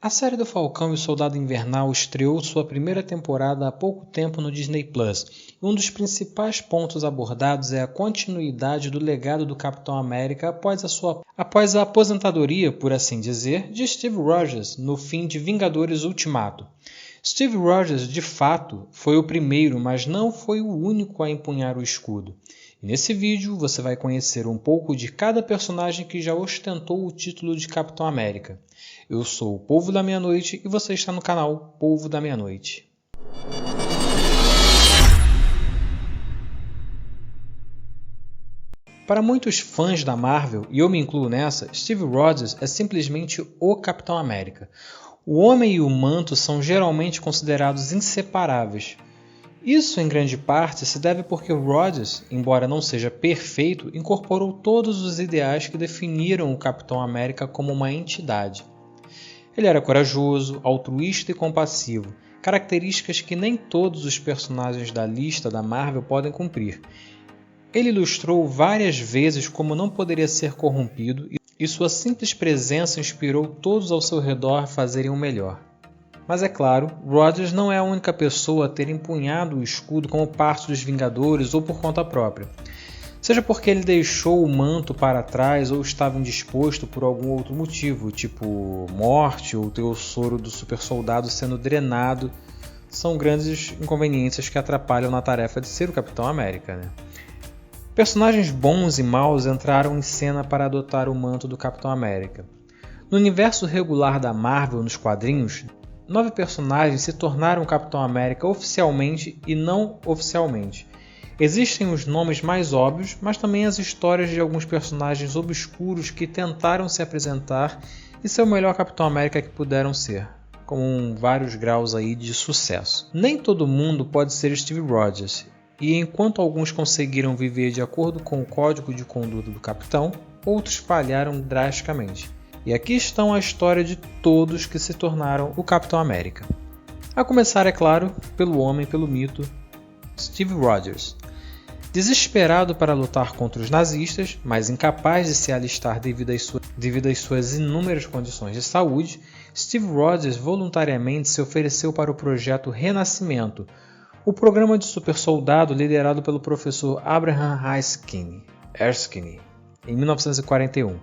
A série do Falcão e o Soldado Invernal estreou sua primeira temporada há pouco tempo no Disney+. E um dos principais pontos abordados é a continuidade do legado do Capitão América após a aposentadoria, por assim dizer, de Steve Rogers no fim de Vingadores Ultimato. Steve Rogers, de fato, foi o primeiro, mas não foi o único a empunhar o escudo. E nesse vídeo você vai conhecer um pouco de cada personagem que já ostentou o título de Capitão América. Eu sou o Povo da Meia-Noite e você está no canal Povo da Meia-Noite. Para muitos fãs da Marvel, e eu me incluo nessa, Steve Rogers é simplesmente o Capitão América. O homem e o manto são geralmente considerados inseparáveis. Isso, em grande parte, se deve porque Rogers, embora não seja perfeito, incorporou todos os ideais que definiram o Capitão América como uma entidade. Ele era corajoso, altruísta e compassivo, características que nem todos os personagens da lista da Marvel podem cumprir. Ele ilustrou várias vezes como não poderia ser corrompido e sua simples presença inspirou todos ao seu redor a fazerem o melhor. Mas é claro, Rogers não é a única pessoa a ter empunhado o escudo como parte dos Vingadores ou por conta própria. Seja porque ele deixou o manto para trás ou estava indisposto por algum outro motivo, tipo morte ou ter o soro do super soldado sendo drenado, são grandes inconveniências que atrapalham na tarefa de ser o Capitão América. Personagens bons e maus entraram em cena para adotar o manto do Capitão América. No universo regular da Marvel nos quadrinhos, 9 personagens se tornaram o Capitão América oficialmente e não oficialmente. Existem os nomes mais óbvios, mas também as histórias de alguns personagens obscuros que tentaram se apresentar e ser o melhor Capitão América que puderam ser, com vários graus aí de sucesso. Nem todo mundo pode ser Steve Rogers, e enquanto alguns conseguiram viver de acordo com o código de conduta do Capitão, outros falharam drasticamente. E aqui estão a história de todos que se tornaram o Capitão América. A começar, é claro, pelo homem, pelo mito, Steve Rogers. Desesperado para lutar contra os nazistas, mas incapaz de se alistar devido às suas inúmeras condições de saúde, Steve Rogers voluntariamente se ofereceu para o projeto Renascimento, o programa de super soldado liderado pelo professor Abraham Erskine, em 1941.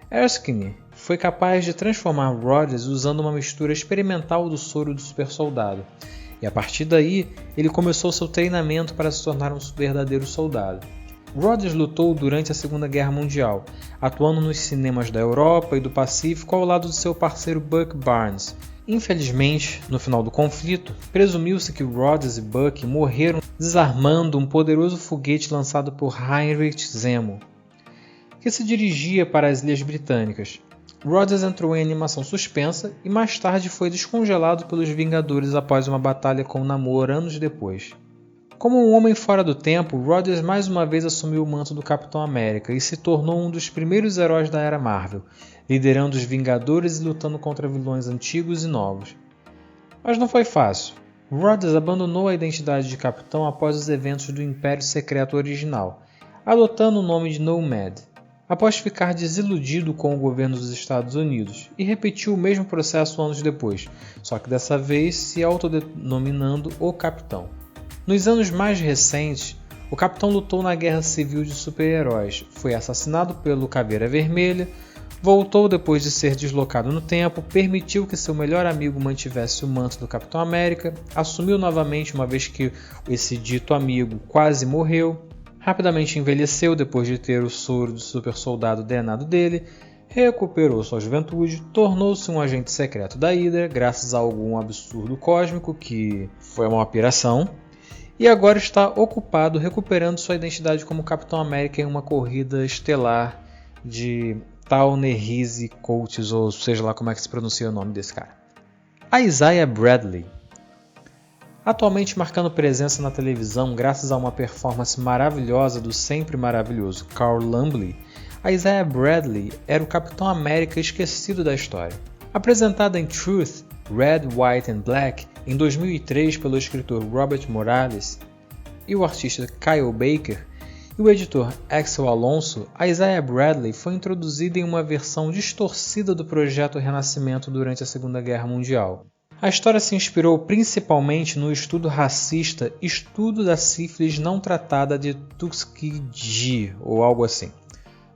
Erskine foi capaz de transformar Rogers usando uma mistura experimental do soro do super soldado. E a partir daí, ele começou seu treinamento para se tornar um verdadeiro soldado. Rogers lutou durante a Segunda Guerra Mundial, atuando nos cinemas da Europa e do Pacífico ao lado de seu parceiro Buck Barnes. Infelizmente, no final do conflito, presumiu-se que Rogers e Buck morreram desarmando um poderoso foguete lançado por Heinrich Zemo, que se dirigia para as Ilhas Britânicas. Rogers entrou em animação suspensa e mais tarde foi descongelado pelos Vingadores após uma batalha com Namor anos depois. Como um homem fora do tempo, Rogers mais uma vez assumiu o manto do Capitão América e se tornou um dos primeiros heróis da era Marvel, liderando os Vingadores e lutando contra vilões antigos e novos. Mas não foi fácil. Rogers abandonou a identidade de Capitão após os eventos do Império Secreto original, adotando o nome de Nomad, após ficar desiludido com o governo dos Estados Unidos, e repetiu o mesmo processo anos depois, só que dessa vez se autodenominando o Capitão. Nos anos mais recentes, o Capitão lutou na Guerra Civil de Super-Heróis, foi assassinado pelo Caveira Vermelha, voltou depois de ser deslocado no tempo, permitiu que seu melhor amigo mantivesse o manto do Capitão América, assumiu novamente uma vez que esse dito amigo quase morreu, rapidamente envelheceu depois de ter o soro do super soldado drenado dele, recuperou sua juventude, tornou-se um agente secreto da Hydra graças a algum absurdo cósmico que foi uma piração, e agora está ocupado recuperando sua identidade como Capitão América em uma corrida estelar de Ta-Nehisi Coates, ou seja lá como é que se pronuncia o nome desse cara. Isaiah Bradley. Atualmente marcando presença na televisão graças a uma performance maravilhosa do sempre maravilhoso Carl Lumbly, Isaiah Bradley era o Capitão América esquecido da história. Apresentada em Truth, Red, White and Black em 2003 pelo escritor Robert Morales e o artista Kyle Baker, e o editor Axel Alonso, a Isaiah Bradley foi introduzida em uma versão distorcida do Projeto Renascimento durante a Segunda Guerra Mundial. A história se inspirou principalmente no estudo racista Estudo da Sífilis Não Tratada de Tuskegee, ou algo assim,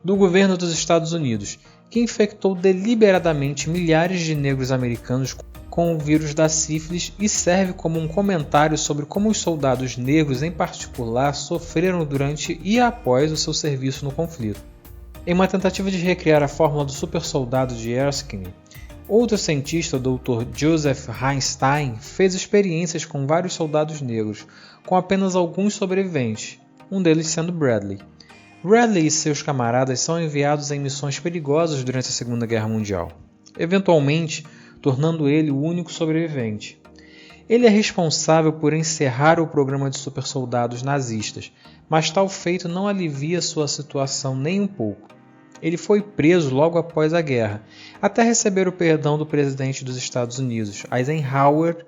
do governo dos Estados Unidos, que infectou deliberadamente milhares de negros americanos com o vírus da sífilis e serve como um comentário sobre como os soldados negros em particular sofreram durante e após o seu serviço no conflito. Em uma tentativa de recriar a fórmula do supersoldado de Erskine, outro cientista, o Dr. Joseph Heinstein, fez experiências com vários soldados negros, com apenas alguns sobreviventes, um deles sendo Bradley. Bradley e seus camaradas são enviados em missões perigosas durante a Segunda Guerra Mundial, eventualmente tornando ele o único sobrevivente. Ele é responsável por encerrar o programa de supersoldados nazistas, mas tal feito não alivia sua situação nem um pouco. Ele foi preso logo após a guerra, até receber o perdão do presidente dos Estados Unidos, Eisenhower,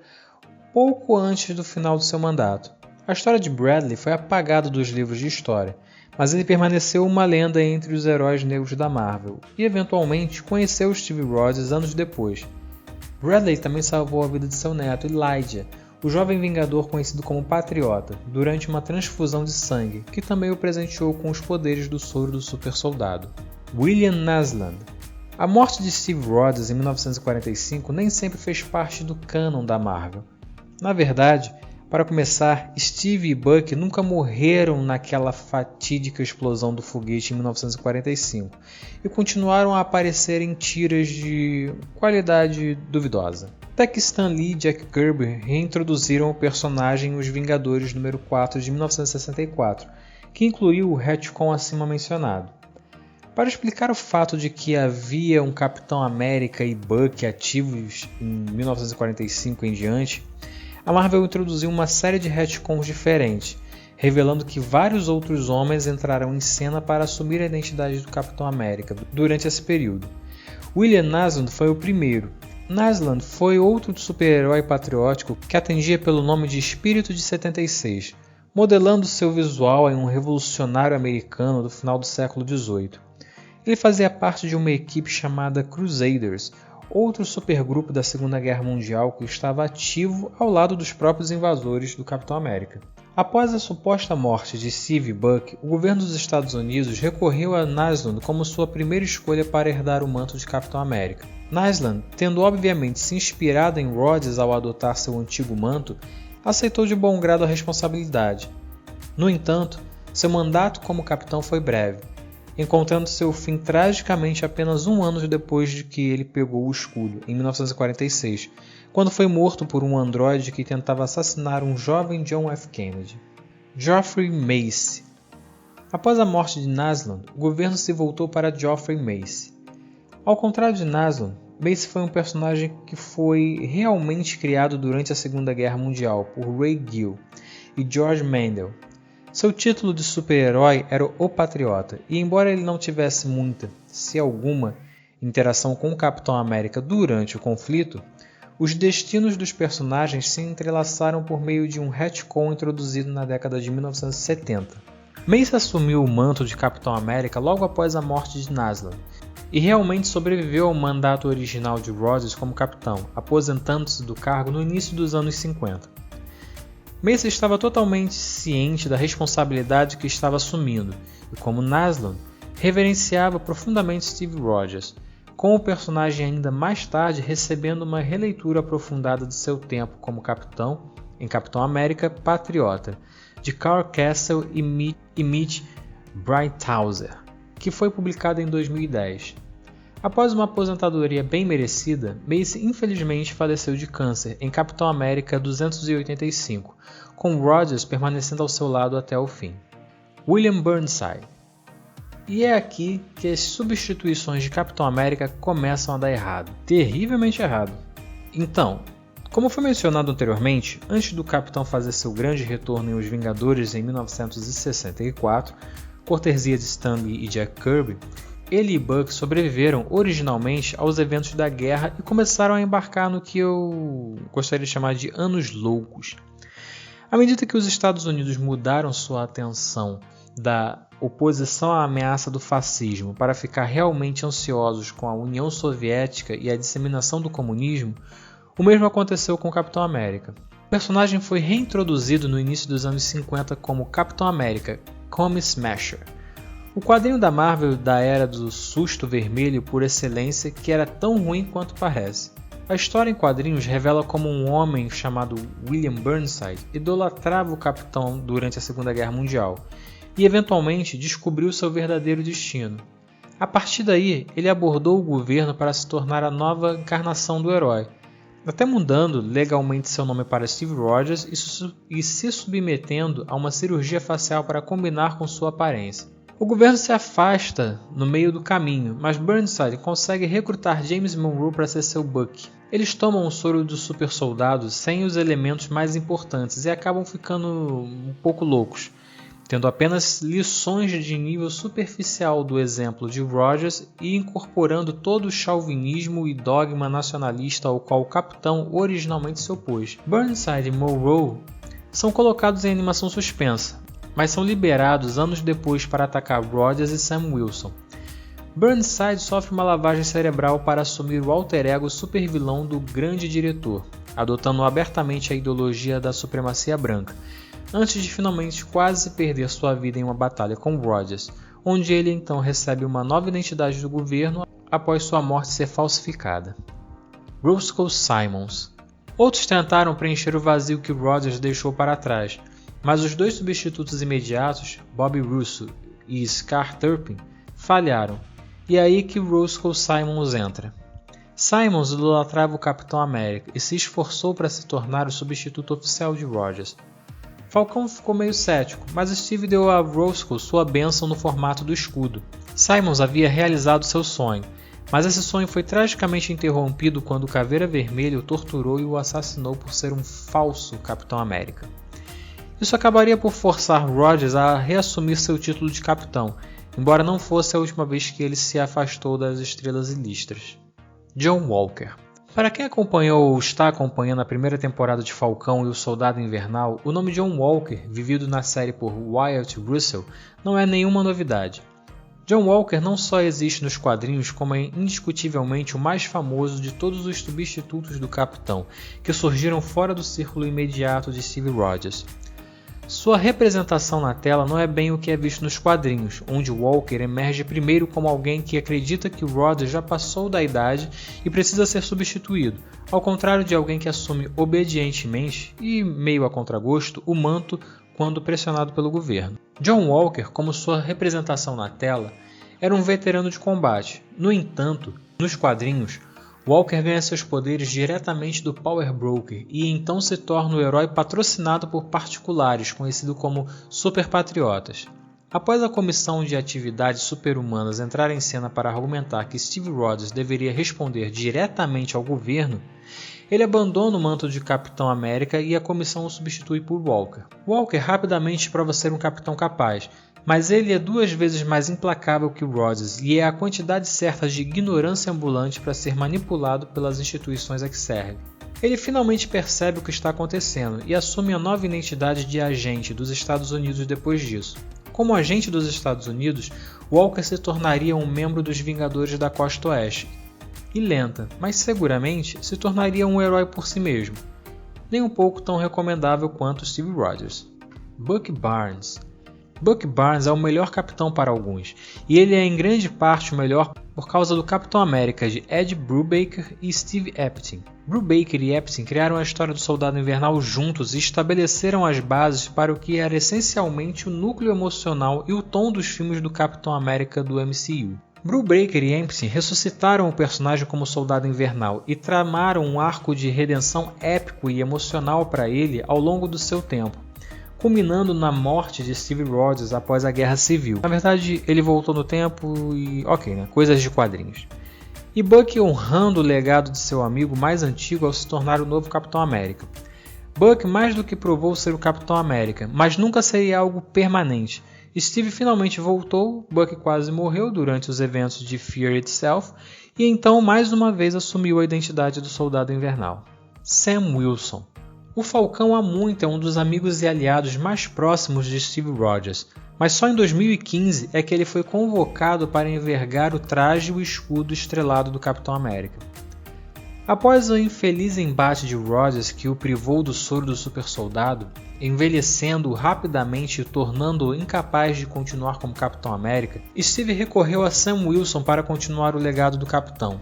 pouco antes do final do seu mandato. A história de Bradley foi apagada dos livros de história, mas ele permaneceu uma lenda entre os heróis negros da Marvel e, eventualmente, conheceu Steve Rogers anos depois. Bradley também salvou a vida de seu neto, Elijah, o jovem vingador conhecido como Patriota, durante uma transfusão de sangue, que também o presenteou com os poderes do soro do supersoldado. William Naslund. A morte de Steve Rogers em 1945 nem sempre fez parte do cânon da Marvel. Na verdade, para começar, Steve e Bucky nunca morreram naquela fatídica explosão do foguete em 1945 e continuaram a aparecer em tiras de qualidade duvidosa. Até que Stan Lee e Jack Kirby reintroduziram o personagem em Os Vingadores número 4 de 1964, que incluiu o retcon acima mencionado. Para explicar o fato de que havia um Capitão América e Bucky ativos em 1945 em diante, a Marvel introduziu uma série de retcons diferentes, revelando que vários outros homens entraram em cena para assumir a identidade do Capitão América durante esse período. William Naslund foi o primeiro. Naslund foi outro super-herói patriótico que atendia pelo nome de Espírito de 76, modelando seu visual em um revolucionário americano do final do século XVIII. Ele fazia parte de uma equipe chamada Crusaders, outro supergrupo da Segunda Guerra Mundial que estava ativo ao lado dos próprios invasores do Capitão América. Após a suposta morte de Steve e Bucky, o governo dos Estados Unidos recorreu a Naslund como sua primeira escolha para herdar o manto de Capitão América. Naslund, tendo obviamente se inspirado em Rogers ao adotar seu antigo manto, aceitou de bom grado a responsabilidade. No entanto, seu mandato como capitão foi breve, encontrando seu fim tragicamente apenas um ano depois de que ele pegou o escudo, em 1946, quando foi morto por um androide que tentava assassinar um jovem John F. Kennedy. Geoffrey Mace. Após a morte de Naslund, o governo se voltou para Geoffrey Mace. Ao contrário de Naslund, Mace foi um personagem que foi realmente criado durante a Segunda Guerra Mundial por Ray Gill e George Mandel. Seu título de super-herói era o Patriota, e embora ele não tivesse muita, se alguma, interação com o Capitão América durante o conflito, os destinos dos personagens se entrelaçaram por meio de um retcon introduzido na década de 1970. Mace assumiu o manto de Capitão América logo após a morte de Naslund, e realmente sobreviveu ao mandato original de Rogers como capitão, aposentando-se do cargo no início dos anos 50. Mace estava totalmente ciente da responsabilidade que estava assumindo e, como Naslund, reverenciava profundamente Steve Rogers, com o personagem ainda mais tarde recebendo uma releitura aprofundada de seu tempo como capitão em Capitão América Patriota, de Carl Castle e Mitch Breithauser, que foi publicado em 2010. Após uma aposentadoria bem merecida, Mace infelizmente faleceu de câncer em Capitão América 285, com Rogers permanecendo ao seu lado até o fim. William Burnside. E é aqui que as substituições de Capitão América começam a dar errado, terrivelmente errado. Então, como foi mencionado anteriormente, antes do Capitão fazer seu grande retorno em Os Vingadores em 1964, cortesia de Stan Lee e Jack Kirby, ele e Bucky sobreviveram originalmente aos eventos da guerra e começaram a embarcar no que eu gostaria de chamar de anos loucos. À medida que os Estados Unidos mudaram sua atenção da oposição à ameaça do fascismo para ficar realmente ansiosos com a União Soviética e a disseminação do comunismo, o mesmo aconteceu com o Capitão América. O personagem foi reintroduzido no início dos anos 50 como Capitão América Comet Smasher, o quadrinho da Marvel da era do susto vermelho por excelência que era tão ruim quanto parece. A história em quadrinhos revela como um homem chamado William Burnside idolatrava o Capitão durante a Segunda Guerra Mundial e eventualmente descobriu seu verdadeiro destino. A partir daí, ele abordou o governo para se tornar a nova encarnação do herói, até mudando legalmente seu nome para Steve Rogers e se submetendo a uma cirurgia facial para combinar com sua aparência. O governo se afasta no meio do caminho, mas Burnside consegue recrutar James Monroe para ser seu Bucky. Eles tomam o soro do super soldado sem os elementos mais importantes e acabam ficando um pouco loucos, tendo apenas lições de nível superficial do exemplo de Rogers e incorporando todo o chauvinismo e dogma nacionalista ao qual o Capitão originalmente se opôs. Burnside e Monroe são colocados em animação suspensa, mas são liberados anos depois para atacar Rogers e Sam Wilson. Burnside sofre uma lavagem cerebral para assumir o alter ego supervilão do grande diretor, adotando abertamente a ideologia da supremacia branca, antes de finalmente quase perder sua vida em uma batalha com Rogers, onde ele então recebe uma nova identidade do governo após sua morte ser falsificada. Roscoe Simmons. Outros tentaram preencher o vazio que Rogers deixou para trás, mas os dois substitutos imediatos, Bob Russo e Scar Turpin, falharam, e é aí que Roscoe Simmons entra. Simmons idolatrava o Capitão América e se esforçou para se tornar o substituto oficial de Rogers. Falcão ficou meio cético, mas Steve deu a Roscoe sua bênção no formato do escudo. Simmons havia realizado seu sonho, mas esse sonho foi tragicamente interrompido quando o Caveira Vermelha o torturou e o assassinou por ser um falso Capitão América. Isso acabaria por forçar Rogers a reassumir seu título de capitão, embora não fosse a última vez que ele se afastou das estrelas ilustras. John Walker. Para quem acompanhou ou está acompanhando a primeira temporada de Falcão e o Soldado Invernal, o nome John Walker, vivido na série por Wyatt Russell, não é nenhuma novidade. John Walker não só existe nos quadrinhos, como é indiscutivelmente o mais famoso de todos os substitutos do Capitão, que surgiram fora do círculo imediato de Steve Rogers. Sua representação na tela não é bem o que é visto nos quadrinhos, onde Walker emerge primeiro como alguém que acredita que Rogers já passou da idade e precisa ser substituído, ao contrário de alguém que assume obedientemente e, meio a contragosto, o manto quando pressionado pelo governo. John Walker, como sua representação na tela, era um veterano de combate. No entanto, nos quadrinhos, Walker ganha seus poderes diretamente do Power Broker e então se torna o herói patrocinado por particulares, conhecido como superpatriotas. Após a Comissão de Atividades Superhumanas entrar em cena para argumentar que Steve Rogers deveria responder diretamente ao governo, ele abandona o manto de Capitão América e a comissão o substitui por Walker. Walker rapidamente prova ser um capitão capaz, mas ele é 2 vezes mais implacável que Rogers e é a quantidade certa de ignorância ambulante para ser manipulado pelas instituições a que serve. Ele finalmente percebe o que está acontecendo e assume a nova identidade de agente dos Estados Unidos depois disso. Como agente dos Estados Unidos, Walker se tornaria um membro dos Vingadores da Costa Oeste e lenta, mas seguramente se tornaria um herói por si mesmo, nem um pouco tão recomendável quanto Steve Rogers. Bucky Barnes. Bucky Barnes é o melhor capitão para alguns, e ele é em grande parte o melhor por causa do Capitão América de Ed Brubaker e Steve Epting. Brubaker e Epting criaram a história do Soldado Invernal juntos e estabeleceram as bases para o que era essencialmente o núcleo emocional e o tom dos filmes do Capitão América do MCU. Brubaker e Epting ressuscitaram o personagem como Soldado Invernal e tramaram um arco de redenção épico e emocional para ele ao longo do seu tempo, culminando na morte de Steve Rogers após a Guerra Civil. Na verdade, ele voltou no tempo e... coisas de quadrinhos. E Bucky honrando o legado de seu amigo mais antigo ao se tornar o novo Capitão América. Bucky mais do que provou ser o Capitão América, mas nunca seria algo permanente. Steve finalmente voltou, Bucky quase morreu durante os eventos de Fear Itself, e então mais uma vez assumiu a identidade do Soldado Invernal. Sam Wilson. O Falcão há muito é um dos amigos e aliados mais próximos de Steve Rogers, mas só em 2015 é que ele foi convocado para envergar o traje e o escudo estrelado do Capitão América. Após o infeliz embate de Rogers que o privou do soro do supersoldado, envelhecendo-o rapidamente e tornando-o incapaz de continuar como Capitão América, Steve recorreu a Sam Wilson para continuar o legado do Capitão.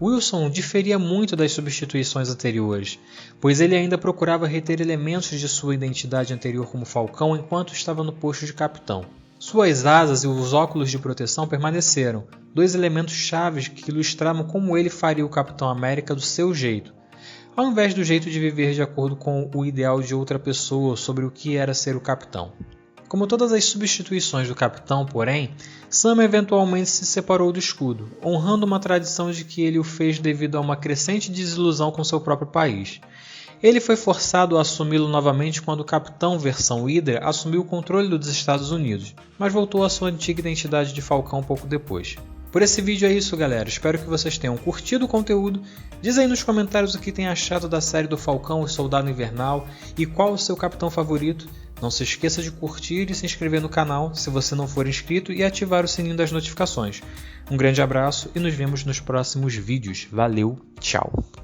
Wilson diferia muito das substituições anteriores, pois ele ainda procurava reter elementos de sua identidade anterior como Falcão enquanto estava no posto de capitão. Suas asas e os óculos de proteção permaneceram, dois elementos chaves que ilustravam como ele faria o Capitão América do seu jeito, ao invés do jeito de viver de acordo com o ideal de outra pessoa sobre o que era ser o Capitão. Como todas as substituições do Capitão, porém, Sam eventualmente se separou do escudo, honrando uma tradição de que ele o fez devido a uma crescente desilusão com seu próprio país. Ele foi forçado a assumi-lo novamente quando o Capitão versão Hydra assumiu o controle dos Estados Unidos, mas voltou à sua antiga identidade de Falcão pouco depois. Por esse vídeo é isso, galera. Espero que vocês tenham curtido o conteúdo. Diz aí nos comentários o que tem achado da série do Falcão e Soldado Invernal e qual o seu capitão favorito. Não se esqueça de curtir e se inscrever no canal se você não for inscrito e ativar o sininho das notificações. Um grande abraço e nos vemos nos próximos vídeos. Valeu, tchau!